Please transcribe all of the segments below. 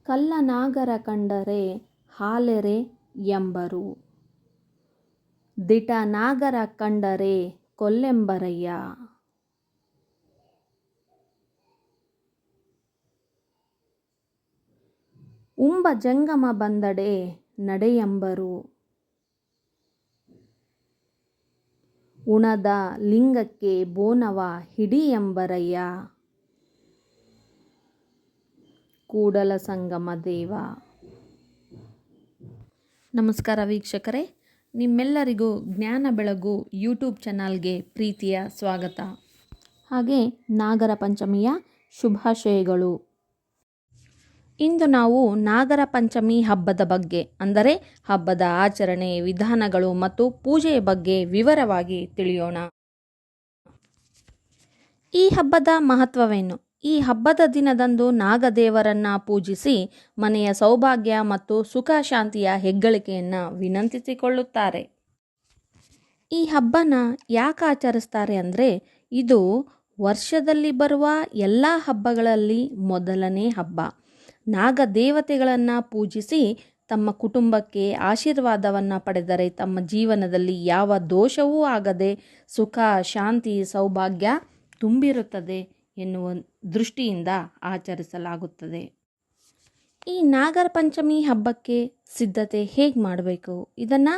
ಕಲ್ಲನಾಗರ ಕಂಡರೆ ಹಾಲೆರೆ ಎಂಬರು, ದಿಟನಾಗರ ಕಂಡರೆ ಕೊಲ್ಲೆಂಬರಯ್ಯ. ಉಂಬ ಜಂಗಮ ಬಂದಡೆ ನಡೆಯಂಬರು, ಉಣದ ಲಿಂಗಕ್ಕೆ ಬೋನವ ಹಿಡಿಯಂಬರಯ್ಯ. ಕೂಡಲ ಸಂಗಮ ದೇವ. ನಮಸ್ಕಾರ ವೀಕ್ಷಕರೇ, ನಿಮ್ಮೆಲ್ಲರಿಗೂ ಜ್ಞಾನ ಬೆಳಗು ಯೂಟ್ಯೂಬ್ ಚಾನಲ್ಗೆ ಪ್ರೀತಿಯ ಸ್ವಾಗತ. ಹಾಗೆ ನಾಗರ ಪಂಚಮಿಯ ಶುಭಾಶಯಗಳು. ಇಂದು ನಾವು ನಾಗರ ಪಂಚಮಿ ಹಬ್ಬದ ಬಗ್ಗೆ, ಅಂದರೆ ಹಬ್ಬದ ಆಚರಣೆ ವಿಧಾನಗಳು ಮತ್ತು ಪೂಜೆಯ ಬಗ್ಗೆ ವಿವರವಾಗಿ ತಿಳಿಯೋಣ. ಈ ಹಬ್ಬದ ಮಹತ್ವವೇನು? ಈ ಹಬ್ಬದ ದಿನದಂದು ನಾಗದೇವರನ್ನ ಪೂಜಿಸಿ ಮನೆಯ ಸೌಭಾಗ್ಯ ಮತ್ತು ಸುಖ ಶಾಂತಿಯ ಹೆಗ್ಗಳಿಕೆಯನ್ನು ವಿನಂತಿಸಿಕೊಳ್ಳುತ್ತಾರೆ. ಈ ಹಬ್ಬನ ಯಾಕೆ ಆಚರಿಸ್ತಾರೆ ಅಂದರೆ, ಇದು ವರ್ಷದಲ್ಲಿ ಬರುವ ಎಲ್ಲ ಹಬ್ಬಗಳಲ್ಲಿ ಮೊದಲನೇ ಹಬ್ಬ. ನಾಗದೇವತೆಗಳನ್ನು ಪೂಜಿಸಿ ತಮ್ಮ ಕುಟುಂಬಕ್ಕೆ ಆಶೀರ್ವಾದವನ್ನು ಪಡೆದರೆ ತಮ್ಮ ಜೀವನದಲ್ಲಿ ಯಾವ ದೋಷವೂ ಆಗದೆ ಸುಖ ಶಾಂತಿ ಸೌಭಾಗ್ಯ ತುಂಬಿರುತ್ತದೆ ಎನ್ನುವ ದೃಷ್ಟಿಯಿಂದ ಆಚರಿಸಲಾಗುತ್ತದೆ. ಈ ನಾಗರ ಪಂಚಮಿ ಹಬ್ಬಕ್ಕೆ ಸಿದ್ಧತೆ ಹೇಗೆ ಮಾಡಬೇಕು, ಇದನ್ನು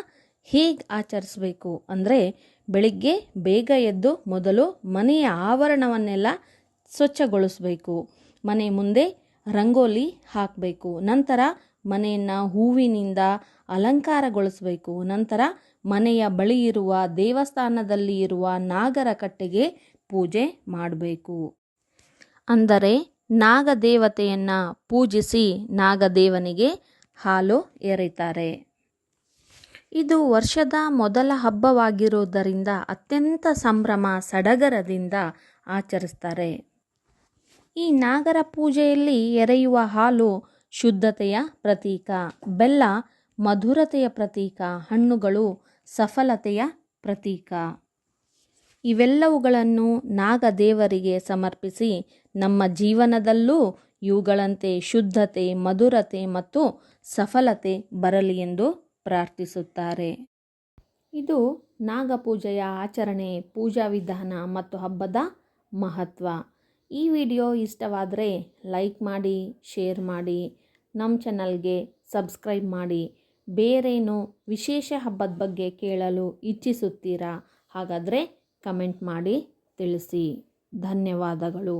ಹೇಗೆ ಆಚರಿಸಬೇಕು ಅಂದರೆ, ಬೆಳಿಗ್ಗೆ ಬೇಗ ಎದ್ದು ಮೊದಲು ಮನೆಯ ಆವರಣವನ್ನೆಲ್ಲ ಸ್ವಚ್ಛಗೊಳಿಸಬೇಕು. ಮನೆ ಮುಂದೆ ರಂಗೋಲಿ ಹಾಕಬೇಕು. ನಂತರ ಮನೆಯನ್ನು ಹೂವಿನಿಂದ ಅಲಂಕಾರಗೊಳಿಸಬೇಕು. ನಂತರ ಮನೆಯ ಬಳಿ ಇರುವ ದೇವಸ್ಥಾನದಲ್ಲಿ ಇರುವ ನಾಗರ ಕಟ್ಟೆಗೆ ಪೂಜೆ ಮಾಡಬೇಕು. ಅಂದರೆ ನಾಗದೇವತೆಯನ್ನು ಪೂಜಿಸಿ ನಾಗದೇವನಿಗೆ ಹಾಲು ಎರೆಯುತ್ತಾರೆ. ಇದು ವರ್ಷದ ಮೊದಲ ಹಬ್ಬವಾಗಿರುವುದರಿಂದ ಅತ್ಯಂತ ಸಂಭ್ರಮ ಸಡಗರದಿಂದ ಆಚರಿಸ್ತಾರೆ. ಈ ನಾಗರ ಪೂಜೆಯಲ್ಲಿ ಎರೆಯುವ ಹಾಲು ಶುದ್ಧತೆಯ ಪ್ರತೀಕ, ಬೆಲ್ಲ ಮಧುರತೆಯ ಪ್ರತೀಕ, ಹಣ್ಣುಗಳು ಸಫಲತೆಯ ಪ್ರತೀಕ. ಇವೆಲ್ಲವುಗಳನ್ನು ನಾಗದೇವರಿಗೆ ಸಮರ್ಪಿಸಿ ನಮ್ಮ ಜೀವನದಲ್ಲೂ ಇವುಗಳಂತೆ ಶುದ್ಧತೆ, ಮಧುರತೆ ಮತ್ತು ಸಫಲತೆ ಬರಲಿ ಎಂದು ಪ್ರಾರ್ಥಿಸುತ್ತಾರೆ. ಇದು ನಾಗಪೂಜೆಯ ಆಚರಣೆ, ಪೂಜಾ ವಿಧಾನ ಮತ್ತು ಹಬ್ಬದ ಮಹತ್ವ. ಈ ವಿಡಿಯೋ ಇಷ್ಟವಾದರೆ ಲೈಕ್ ಮಾಡಿ, ಶೇರ್ ಮಾಡಿ, ನಮ್ಮ ಚಾನಲ್ಗೆ ಸಬ್ಸ್ಕ್ರೈಬ್ ಮಾಡಿ. ಬೇರೇನು ವಿಶೇಷ ಹಬ್ಬದ ಬಗ್ಗೆ ಕೇಳಲು ಇಚ್ಛಿಸುತ್ತೀರಾ? ಹಾಗಾದರೆ ಕಮೆಂಟ್ ಮಾಡಿ ತಿಳಿಸಿ. ಧನ್ಯವಾದಗಳು.